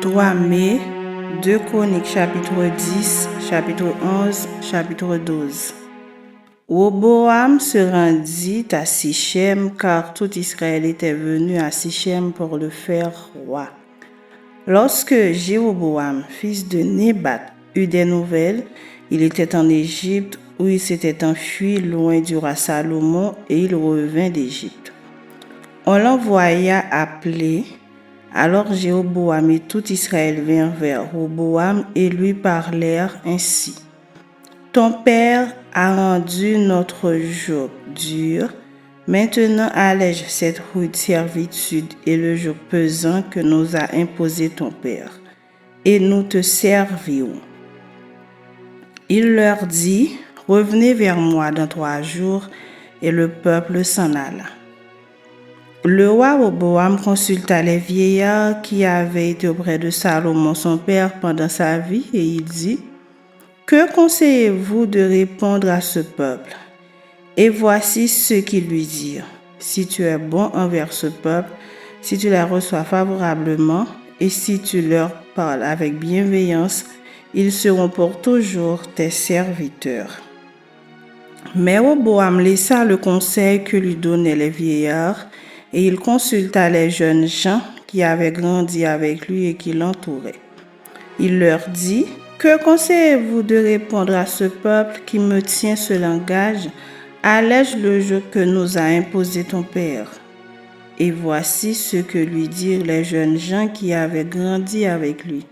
3 mai, 2 Chroniques chapitre 10, chapitre 11, chapitre 12. Roboam se rendit à Sichem car tout Israël était venu à Sichem pour le faire roi. Lorsque Jéroboam, fils de Nébat, eut des nouvelles, il était en Égypte où il s'était enfui loin du roi Salomon et il revint d'Égypte. On l'envoya appeler. Alors Jéroboam et tout Israël vinrent vers Roboam et lui parlèrent ainsi. Ton père a rendu notre joug dur. Maintenant allège cette rude servitude et le joug pesant que nous a imposé ton père, et nous te servirons. Il leur dit, revenez vers moi dans 3 jours, et le peuple s'en alla. Le roi Roboam consulta les vieillards qui avaient été auprès de Salomon son père pendant sa vie et il dit, que conseillez-vous de répondre à ce peuple? Et voici ce qu'ils lui dirent. Si tu es bon envers ce peuple, si tu les reçois favorablement et si tu leur parles avec bienveillance, ils seront pour toujours tes serviteurs. Mais Roboam laissa le conseil que lui donnaient les vieillards et il consulta les jeunes gens qui avaient grandi avec lui et qui l'entouraient. Il leur dit, que conseillez-vous de répondre à ce peuple qui me tient ce langage? Allège le joug que nous a imposé ton père. Et voici ce que lui dirent les jeunes gens qui avaient grandi avec lui.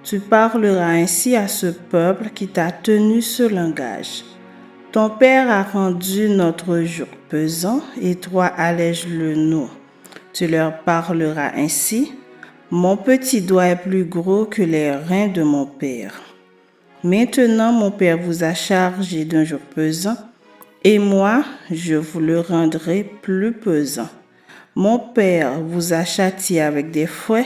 Tu parleras ainsi à ce peuple qui t'a tenu ce langage. Ton père a rendu notre joug pesant et toi allège-le nous. Tu leur parleras ainsi. Mon petit doigt est plus gros que les reins de mon père. Maintenant mon père vous a chargé d'un joug pesant et moi je vous le rendrai plus pesant. Mon père vous a châtié avec des fouets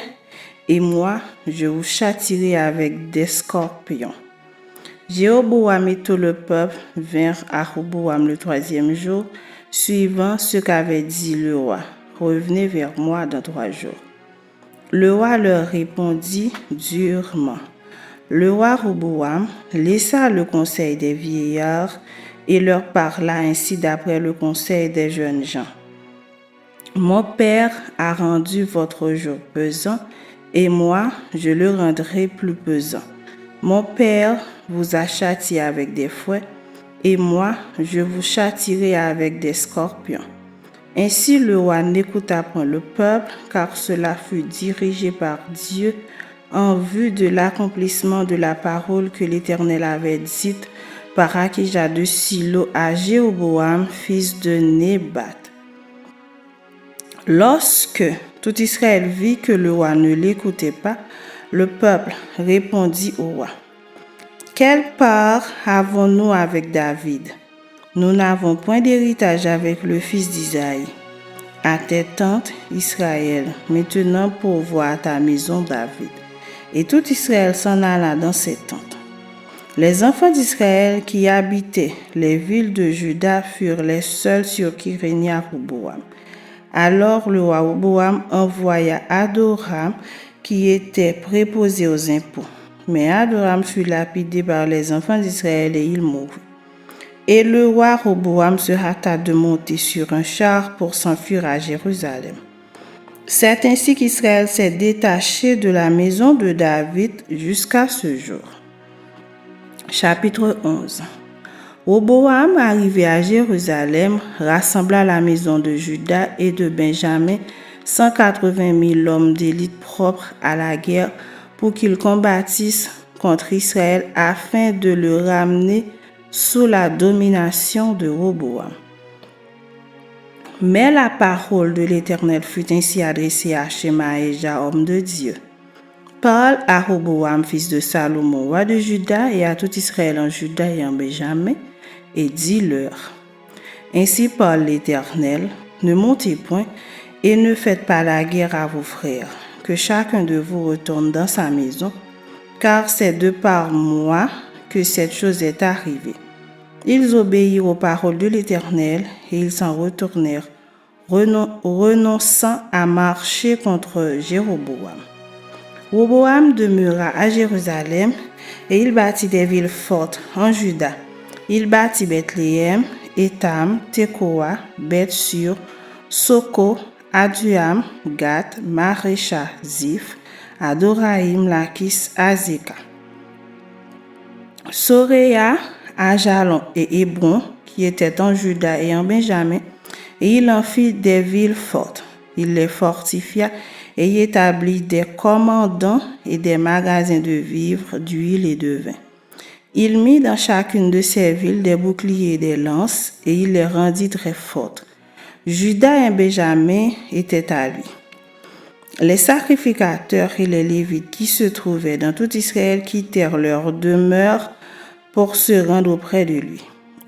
et moi je vous châtierai avec des scorpions. Jéroboam et tout le peuple vinrent à Roboam le 3e jour, suivant ce qu'avait dit le roi. Revenez vers moi dans 3 jours. Le roi leur répondit durement. Le roi Roboam laissa le conseil des vieillards et leur parla ainsi d'après le conseil des jeunes gens. Mon père a rendu votre joug pesant et moi je le rendrai plus pesant. Mon père vous a châtié avec des fouets, et moi je vous châtierai avec des scorpions. Ainsi le roi n'écouta point le peuple, car cela fut dirigé par Dieu en vue de l'accomplissement de la parole que l'Éternel avait dite par Akija de Silo à Jéroboam, fils de Nébat. Lorsque tout Israël vit que le roi ne l'écoutait pas, le peuple répondit au roi. Quelle part avons-nous avec David? Nous n'avons point d'héritage avec le fils d'Isaïe. À tes tentes, Israël, maintenant pourvois ta maison David. Et tout Israël s'en alla dans ses tentes. Les enfants d'Israël qui habitaient les villes de Juda furent les seuls sur qui régna Roboam. Alors le roi Roboam envoya Adoram qui était préposé aux impôts. Mais Adoram fut lapidé par les enfants d'Israël et il mourut. Et le roi Roboam se hâta de monter sur un char pour s'enfuir à Jérusalem. C'est ainsi qu'Israël s'est détaché de la maison de David jusqu'à ce jour. Chapitre 11. Roboam, arrivé à Jérusalem, rassembla la maison de Juda et de Benjamin 180 000 hommes d'élite propres à la guerre pour qu'ils combattissent contre Israël afin de le ramener sous la domination de Roboam. Mais la parole de l'Éternel fut ainsi adressée à Shemaéja, homme de Dieu. Parle à Roboam, fils de Salomon, roi de Juda, et à tout Israël en Juda et en Benjamin, et dis-leur, ainsi parle l'Éternel, ne montez point et ne faites pas la guerre à vos frères, que chacun de vous retourne dans sa maison, car c'est de par moi que cette chose est arrivée. Ils obéirent aux paroles de l'Éternel et ils s'en retournèrent, renonçant à marcher contre Jéroboam. Roboam demeura à Jérusalem et il bâtit des villes fortes en Juda. Il bâtit Bethléem, Étam, Tekoa, Beth-sur, Soko, Aduam, Gath, Marécha, Ziph, Adoraïm, Lakis, Azeka. Soréa, Ajalon et Hébron, qui étaient en Juda et en Benjamin, et il en fit des villes fortes. Il les fortifia et y établit des commandants et des magasins de vivres, d'huile et de vin. Il mit dans chacune de ces villes des boucliers et des lances, et il les rendit très fortes. Juda et Benjamin étaient à lui. Les sacrificateurs et les Lévites qui se trouvaient dans tout Israël quittèrent leur demeure pour se rendre auprès de lui.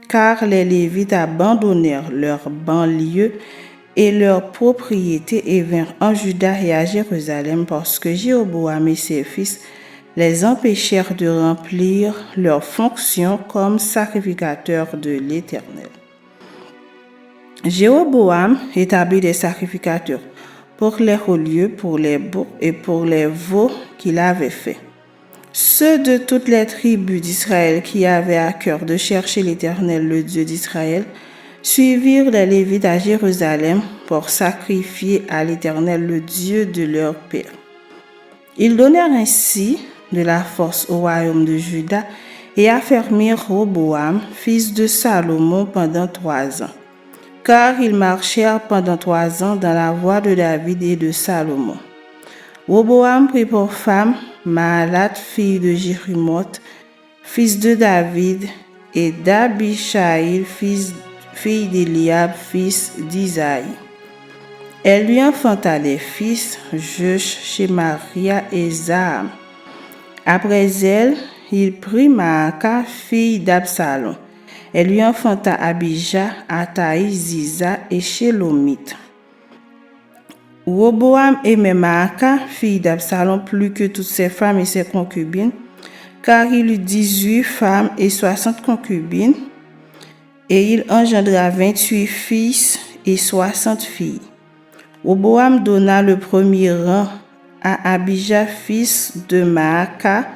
Car les Lévites abandonnèrent leurs banlieues et leurs propriétés et vinrent en Juda et à Jérusalem parce que Jéroboam et ses fils les empêchèrent de remplir leurs fonctions comme sacrificateurs de l'Éternel. Jéroboam établit des sacrificateurs pour les hauts lieux, pour les boucs et pour les veaux qu'il avait faits. Ceux de toutes les tribus d'Israël qui avaient à cœur de chercher l'Éternel, le Dieu d'Israël, suivirent les Lévites à Jérusalem pour sacrifier à l'Éternel, le Dieu de leur père. Ils donnèrent ainsi de la force au royaume de Juda et affermirent Roboam, fils de Salomon, pendant 3 ans. Car ils marchèrent pendant 3 ans dans la voie de David et de Salomon. Roboam prit pour femme Mahalat, fille de Jérimoth, fils de David, et d'Abishaïl, fille d'Eliab, fils d'Isaïe. Elle lui enfanta des fils, Jeush, Shemaria et Zaham. Après elle, il prit Maaka, fille d'Absalom. Elle lui enfanta Abijah, Ataï, Ziza et Shélomith. Roboam aimait Maaka, fille d'Absalom, plus que toutes ses femmes et ses concubines, car il eut 18 femmes et 60 concubines, et il engendra 28 fils et 60 filles. Roboam donna le premier rang à Abijah, fils de Maaka,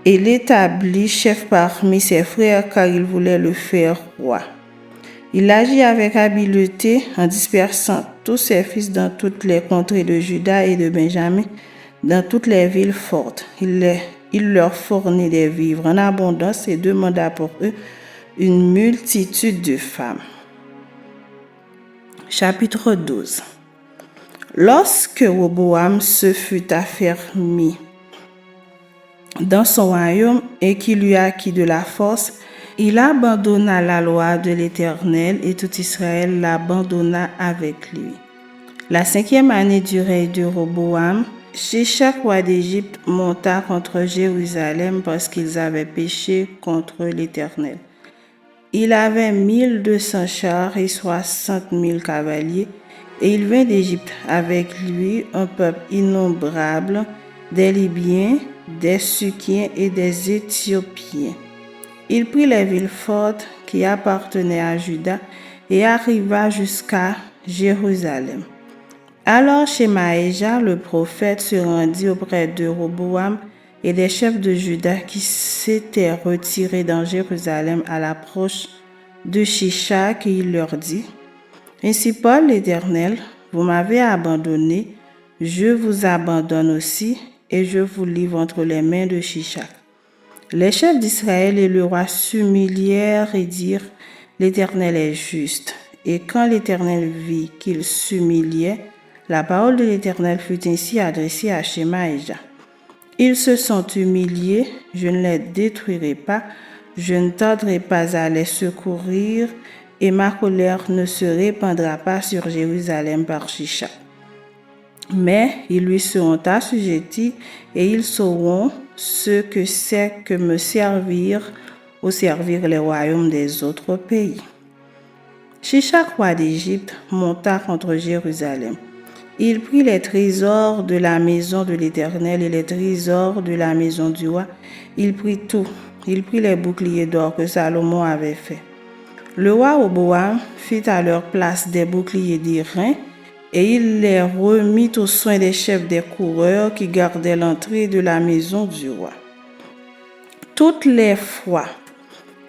et l'établit chef parmi ses frères, car il voulait le faire roi. Il agit avec habileté en dispersant tous ses fils dans toutes les contrées de Juda et de Benjamin, dans toutes les villes fortes. Il leur fournit des vivres en abondance et demanda pour eux une multitude de femmes. Chapitre 12. Lorsque Roboam se fut affermi dans son royaume et qu'il lui acquit de la force, il abandonna la loi de l'Éternel et tout Israël l'abandonna avec lui. La 5e année du règne de Roboam, Shishak, roi d'Égypte, monta contre Jérusalem parce qu'ils avaient péché contre l'Éternel. Il avait 1200 chars et 60 000 cavaliers, et il vint d'Égypte avec lui un peuple innombrable, des Libyens, des Sukiens et des Éthiopiens. Il prit les villes fortes qui appartenaient à Juda et arriva jusqu'à Jérusalem. Alors Shemaéja, le prophète, se rendit auprès de Roboam et des chefs de Juda qui s'étaient retirés dans Jérusalem à l'approche de Shishak, et il leur dit: Ainsi parle l'Éternel, vous m'avez abandonné, je vous abandonne aussi, et je vous livre entre les mains de Shishak. Les chefs d'Israël et le roi s'humilièrent et dirent: L'Éternel est juste. Et quand l'Éternel vit qu'ils s'humiliaient, la parole de l'Éternel fut ainsi adressée à Shemaéja. Ils se sont humiliés, je ne les détruirai pas, je ne tarderai pas à les secourir, et ma colère ne se répandra pas sur Jérusalem par Shishak. Mais ils lui seront assujettis, et ils sauront ce que c'est que me servir ou servir les royaumes des autres pays. Shishak, roi d'Égypte, monta contre Jérusalem. Il prit les trésors de la maison de l'Éternel et les trésors de la maison du roi. Il prit tout. Il prit les boucliers d'or que Salomon avait faits. Le roi Roboam fit à leur place des boucliers d'airain et il les remit aux soins des chefs des coureurs qui gardaient l'entrée de la maison du roi. Toutes les fois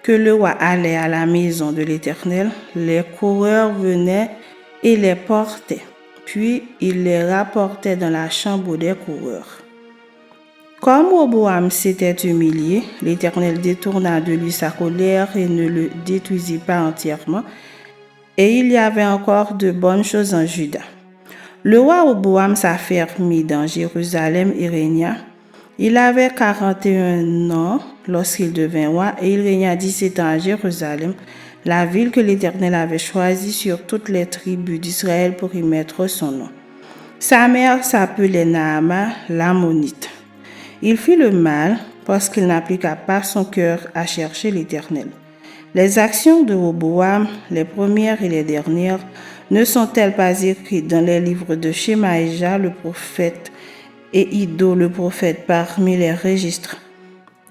que le roi allait à la maison de l'Éternel, les coureurs venaient et les portaient, puis il les rapportait dans la chambre des coureurs. Comme Roboam s'était humilié, l'Éternel détourna de lui sa colère et ne le détruisit pas entièrement, et il y avait encore de bonnes choses en Juda. Le roi Roboam s'affermit dans Jérusalem et régna. Il avait 41 ans lorsqu'il devint roi et il régna 17 ans à Jérusalem, la ville que l'Éternel avait choisie sur toutes les tribus d'Israël pour y mettre son nom. Sa mère s'appelait Naama l'Ammonite. Il fit le mal parce qu'il n'appliqua pas son cœur à chercher l'Éternel. Les actions de Roboam, les premières et les dernières, ne sont-elles pas écrites dans les livres de Shemaïja le prophète et Iddo le prophète parmi les registres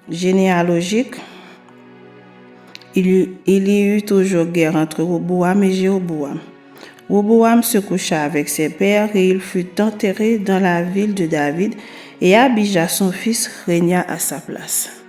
généalogiques? Il y eut toujours guerre entre Roboam et Jéroboam. Roboam se coucha avec ses pères et il fut enterré dans la ville de David et Abija son fils régna à sa place.